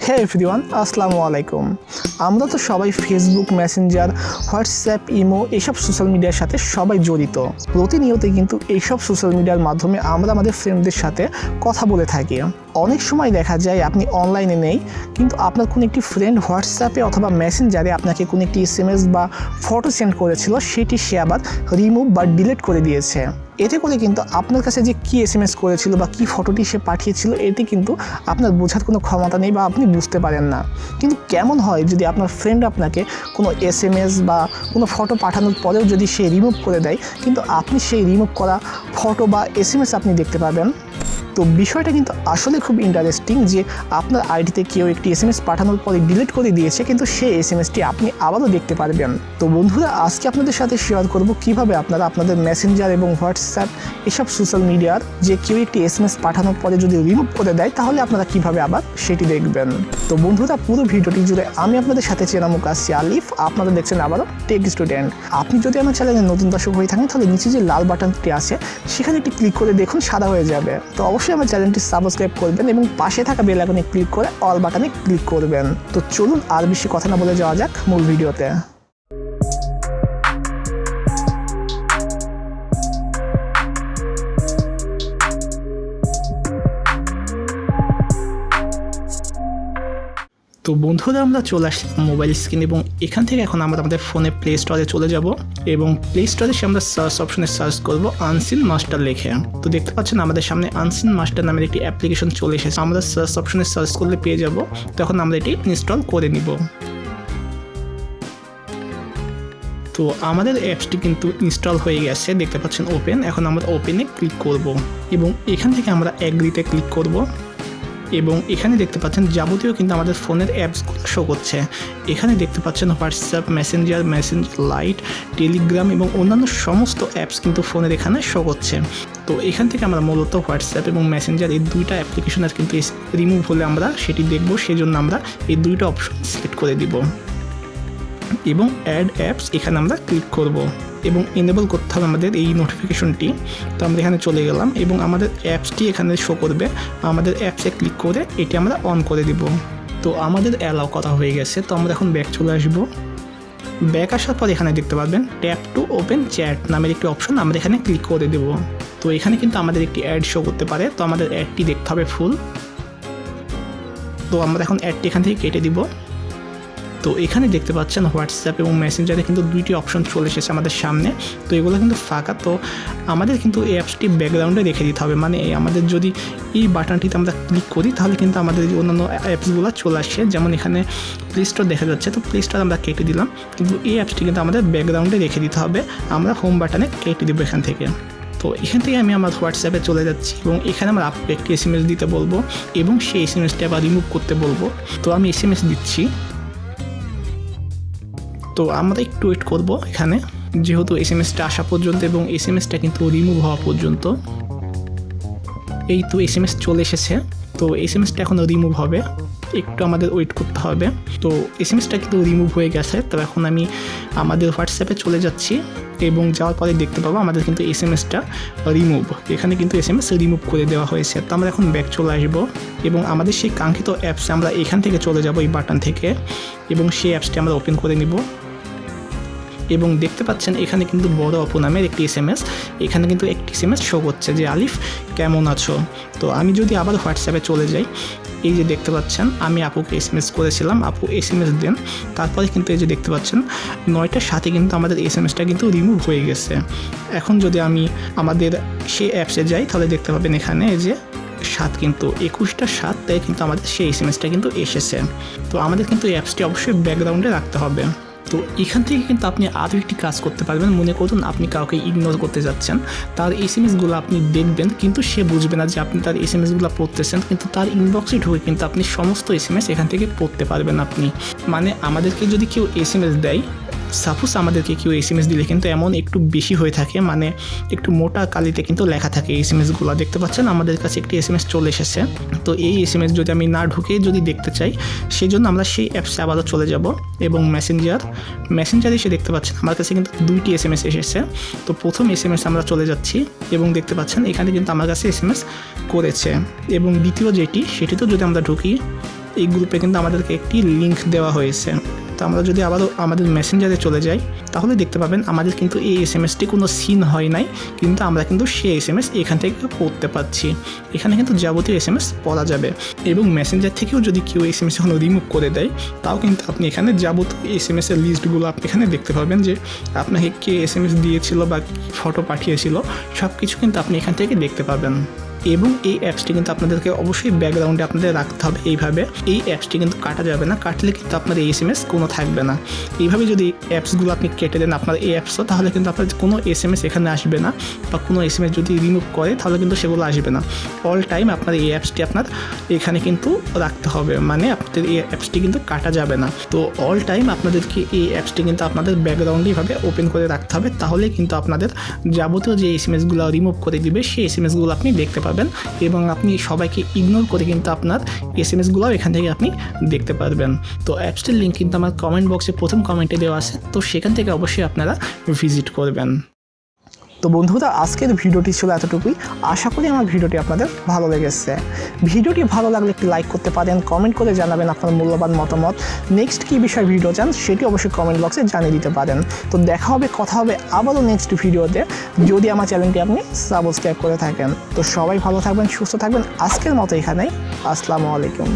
হে everyone, আসসালামু আলাইকুম। আমরা তো সবাই ফেসবুক, মেসেঞ্জার, হোয়াটসঅ্যাপ, ইমো এইসব সোশ্যাল মিডিয়ার সাথে সবাই জড়িত। প্রতিনিয়তই কিন্তু এইসব সোশ্যাল মিডিয়ার মাধ্যমে আমরা আমাদের ফ্রেন্ডদের সাথে কথা বলে থাকি। অনেক সময় দেখা যায় আপনি অনলাইনে নেই, কিন্তু আপনার কোনো একটি ফ্রেন্ড হোয়াটসঅ্যাপে অথবা মেসেঞ্জারে আপনাকে কোনো একটি SMS বা ফটো সেন্ড করেছিল, সেটি সে আবার রিমুভ বা ডিলিট করে দিয়েছে। এতে করে কিন্তু আপনার কাছে যে কী SMS করেছিল বা কী ফটোটি সে পাঠিয়েছিল, এটি কিন্তু আপনার বোঝার কোনো ক্ষমতা নেই বা আপনি বুঝতে পারেন না। কিন্তু কেমন হয় যদি আপনার ফ্রেন্ড আপনাকে কোনো SMS বা কোনো ফটো পাঠানোর পরেও যদি সে রিমুভ করে দেয়, কিন্তু আপনি সেই রিমুভ করা ফটো বা SMS আপনি দেখতে পাবেন। তো বিষয়টা কিন্তু আসলে খুব ইন্টারেস্টিং যে আপনার আইডিতে কেউ একটি SMS পাঠানোর পরে ডিলিট করে দিয়েছে, কিন্তু সেই SMSটি আপনি আবারও দেখতে পারবেন। তো বন্ধুরা, আজকে আপনাদের সাথে শেয়ার করব কিভাবে আপনারা আপনাদের মেসেঞ্জার এবং হোয়াটসঅ্যাপ এসব সোশ্যাল মিডিয়ার যে কেউ একটি SMS পাঠানোর পরে যদি রিমুভ করে দেয়, তাহলে আপনারা কিভাবে আবার সেটি দেখবেন। তো বন্ধুরা, পুরো ভিডিওটি জুড়ে আমি আপনাদের সাথে চেনামুখ আসছি আলিফ। আপনারা দেখছেন আবারও টেক স্টুডেন্ট। আপনি যদি আমার চ্যানেলে নতুন দর্শক হয়ে থাকেন, তাহলে নিচে যে লাল বাটনটি আছে সেখানে একটি ক্লিক করে দেখুন, সাদা হয়ে যাবে। তো অবশ্যই আমার চ্যানেলটি সাবস্ক্রাইব করবেন এবং পাশে থাকা বেল আইকনে ক্লিক করে অল বাটনে ক্লিক করবেন। তো চলুন আর বেশি কথা না বলে যাওয়া যাক মূল ভিডিওতে। তো বন্ধুরা, আমরা চলে আসলাম মোবাইল স্ক্রিন এবং এখান থেকে এখন আমরা আমাদের ফোনে প্লে স্টোরে চলে যাব এবং প্লে স্টোরে আমরা সার্চ অপশনে সার্চ করব আনসিন মাস্টার লিখে। তো দেখতে পাচ্ছেন আমাদের সামনে আনসিন মাস্টার নামের একটি অ্যাপ্লিকেশন চলে এসেছে। আমরা সার্চ অপশনে সার্চ করলে পেয়ে যাব, তখন আমরা এটি ইনস্টল করে নিব। তো আমাদের অ্যাপসটি কিন্তু ইনস্টল হয়ে গেছে, দেখতে পাচ্ছেন ওপেন। এখন আমরা ওপেনে ক্লিক করব এবং এখান থেকে আমরা অ্যাগ্রিতে ক্লিক করব এবং এখানে দেখতে পাচ্ছেন যাবতীয় কিন্তু আমাদের ফোনের অ্যাপসগুলো শো করছে। এখানে দেখতে পাচ্ছেন হোয়াটসঅ্যাপ, মেসেঞ্জার লাইট, টেলিগ্রাম এবং অন্যান্য সমস্ত অ্যাপস কিন্তু ফোনের এখানে শো করছে। তো এখান থেকে আমরা মূলত হোয়াটসঅ্যাপ এবং মেসেঞ্জার এই দুইটা অ্যাপ্লিকেশনের কিন্তু রিমুভ হলে আমরা সেটি দেখব, সেজন্য আমরা এই দুইটা অপশন সিলেক্ট করে দিব এবং অ্যাড অ্যাপস এখানে আমরা ক্লিক করব এবং এনেবল করতে হবে আমাদের এই নোটিফিকেশনটি। তো আমরা এখানে চলে গেলাম এবং আমাদের অ্যাপসটি এখানে শো করবে। আমাদের অ্যাপসে ক্লিক করে এটি আমরা অন করে দিব। তো আমাদের অ্যালাউ করা হয়ে গেছে। তো আমরা এখন ব্যাক চলে আসব। ব্যাক আসার পর এখানে দেখতে পাবেন ট্যাপ টু ওপেন চ্যাট নামের একটি অপশন, আমরা এখানে ক্লিক করে দেব। তো এখানে কিন্তু আমাদের একটি অ্যাড শো করতে পারে, তো আমাদের অ্যাডটি দেখতে হবে ফুল। তো আমরা এখন অ্যাডটি এখান থেকে কেটে দিব। তো এখানে দেখতে পাচ্ছেন হোয়াটসঅ্যাপ এবং মেসেঞ্জারে কিন্তু দুইটি অপশন চলে এসেছে আমাদের সামনে। তো এগুলো কিন্তু ফাঁকা। তো আমাদের কিন্তু এই অ্যাপসটি ব্যাকগ্রাউন্ডে রেখে দিতে হবে, মানে আমাদের যদি এই বাটনটিতে আমরা ক্লিক করি তাহলে কিন্তু আমাদের অন্যান্য অ্যাপসগুলো চলে আসছে। যেমন এখানে প্লে স্টোর দেখা যাচ্ছে, তো প্লে স্টোর আমরা কেটে দিলাম, কিন্তু এই অ্যাপসটি কিন্তু আমাদের ব্যাকগ্রাউন্ডে রেখে দিতে হবে। আমরা হোম বাটনে কেটে দেবো এখান থেকে। তো এখান থেকে আমি আমার হোয়াটসঅ্যাপে চলে যাচ্ছি এবং এখানে আমার আপুকে একটি SMS দিতে বলবো এবং সেই SMSটি আবার রিমুভ করতে বলবো। তো আমি SMS দিচ্ছি। তো আমরা একটু ওয়েট করবো এখানে, যেহেতু SMSটা আসা পর্যন্ত এবং SMSটা কিন্তু রিমুভ হওয়া পর্যন্ত। এই তো SMS চলে এসেছে। তো SMSটা এখন রিমুভ হবে, একটু আমাদের ওয়েট করতে হবে। তো SMSটা কিন্তু রিমুভ হয়ে গেছে। তো এখন আমি আমাদের হোয়াটসঅ্যাপে চলে যাচ্ছি এবং যাওয়ার পরে দেখতে পাবো আমাদের কিন্তু SMSটা রিমুভ, এখানে কিন্তু SMS রিমুভ করে দেওয়া হয়েছে। তো আমরা এখন ব্যাক চলে আসবো এবং আমাদের সেই কাঙ্ক্ষিত অ্যাপসে আমরা এখান থেকে চলে যাব এই বাটন থেকে এবং সেই অ্যাপসটি আমরা ওপেন করে নিব এবং দেখতে পাচ্ছেন এখানে কিন্তু বড় অপু নামের একটি SMS, এখানে কিন্তু একটি SMS শো করছে যে আলিফ কেমন আছো। তো আমি যদি আবার হোয়াটসঅ্যাপে চলে যাই, এই যে দেখতে পাচ্ছেন আমি আপুকে SMS করেছিলাম, আপু SMS দেন। তারপরে কিন্তু এই যে দেখতে পাচ্ছেন 9টার সাথে কিন্তু আমাদের SMSটা কিন্তু রিমুভ হয়ে গেছে। এখন যদি আমি আমাদের সেই অ্যাপসে যাই তাহলে দেখতে পাবেন এখানে এই যে 7 কিন্তু 21টা 7 তাই কিন্তু আমাদের সেই SMSটা কিন্তু এসেছে। তো আমাদের কিন্তু এই অ্যাপসটি অবশ্যই ব্যাকগ্রাউন্ডে রাখতে হবে। তো এখান থেকে কিন্তু আপনি আরও একটি কাজ করতে পারবেন। মনে করুন আপনি কাউকে ইগনোর করতে যাচ্ছেন, তার SMSগুলো আপনি দেখবেন কিন্তু সে বুঝবে না যে আপনি তার SMSগুলো পড়তেছেন, কিন্তু তার ইনবক্সে ঢুকে কিন্তু আপনি সমস্ত SMS এখান থেকে পড়তে পারবেন আপনি। মানে আমাদেরকে যদি কেউ SMS দেয়, সাপোজ আমাদেরকে কেউ SMS দিলে কিন্তু এমন একটু বেশি হয়ে থাকে, মানে একটু মোটা কালিতে কিন্তু লেখা থাকে SMSগুলো। দেখতে পাচ্ছেন আমাদের কাছে একটি SMS চলে এসেছে। তো এই SMS যদি আমি না ঢুকে যদি দেখতে চাই, সেই জন্য আমরা সেই অ্যাপসে আবারও চলে যাব এবং মেসেঞ্জারে এসে দেখতে পাচ্ছেন আমার কাছে কিন্তু 2টি SMS এসেছে। তো প্রথম SMS আমরা চলে যাচ্ছি এবং দেখতে পাচ্ছেন এখানে কিন্তু আমার কাছে SMS করেছে এবং দ্বিতীয় যেটি সেটিতেও যদি আমরা ঢুকি এই গ্রুপে কিন্তু আমাদেরকে একটি লিঙ্ক দেওয়া হয়েছে। তো আমরা যদি আবারও আমাদের মেসেঞ্জারে চলে যাই তাহলে দেখতে পাবেন আমাদের কিন্তু এই এসএমএসটি কোনো সিন হয় নাই, কিন্তু আমরা কিন্তু সেই এসএমএস এখান থেকে পড়তে পারছি। এখানে কিন্তু যাবতীয় এসএমএস পড়া যাবে এবং মেসেঞ্জার থেকেও যদি কেউ এসএমএস এখন রিমুভ করে দেয় তাও কিন্তু আপনি এখানে যাবতীয় এসএমএসের লিস্টগুলো আপনি এখানে দেখতে পাবেন, যে আপনাকে কে এসএমএস দিয়েছিল বা ফটো পাঠিয়েছিল সব কিছু কিন্তু আপনি এখান থেকে দেখতে পাবেন। এবং এই অ্যাপসটি কিন্তু আপনাদেরকে অবশ্যই ব্যাকগ্রাউন্ডে আপনাদের রাখতে হবে এইভাবে। এই অ্যাপসটি কিন্তু কাটা যাবে না, কাটলে কিন্তু আপনার এই এসএমএস কোনো থাকবে না। এইভাবে যদি অ্যাপসগুলো আপনি কেটে দেন আপনার এই অ্যাপসও, তাহলে কিন্তু আপনার কোনো এসএমএস এখানে আসবে না, বা কোনো এসএমএস যদি রিমুভ করে তাহলে কিন্তু সেগুলো আসবে না। অল টাইম আপনার এই অ্যাপসটি আপনার এখানে কিন্তু রাখতে হবে, মানে আপনাদের এই অ্যাপসটি কিন্তু কাটা যাবে না। তো অল টাইম আপনাদেরকে এই অ্যাপসটি কিন্তু আপনাদের ব্যাকগ্রাউন্ডে এইভাবে ওপেন করে রাখতে হবে, তাহলে কিন্তু আপনাদের যাবতীয় যে এসএমএসগুলো রিমুভ করে দিবে সেই এসএমএসগুলো আপনি দেখতে পাবেন এবং আপনি সবাইকে ইগনোর করে কিন্তু আপনার এসএমএসগুলো এখান থেকে আপনি দেখতে পারবেন। তো অ্যাপসটির লিঙ্ক কিন্তু আমার কমেন্ট বক্সে প্রথম কমেন্টে দেওয়া আছে, তো সেখান থেকে অবশ্যই আপনারা ভিজিট করবেন। তো বন্ধুরা, আজকের ভিডিওটি ছিল এতটুকুই। আশা করি আমার ভিডিওটি আপনাদের ভালো লেগেছে। ভিডিওটি ভালো লাগলে একটি লাইক করতে পারেন, কমেন্ট করে জানাবেন আপনার মূল্যবান মতামত। নেক্সট কী বিষয়ে ভিডিও চান সেটি অবশ্যই কমেন্ট বক্সে জানিয়ে দিতে পারেন। তো দেখা হবে, কথা হবে আবারও নেক্সট ভিডিওতে, যদি আমার চ্যানেলটি আপনি সাবস্ক্রাইব করে থাকেন। তো সবাই ভালো থাকবেন, সুস্থ থাকবেন। আজকের মতো এখানেই। আসসালামু আলাইকুম।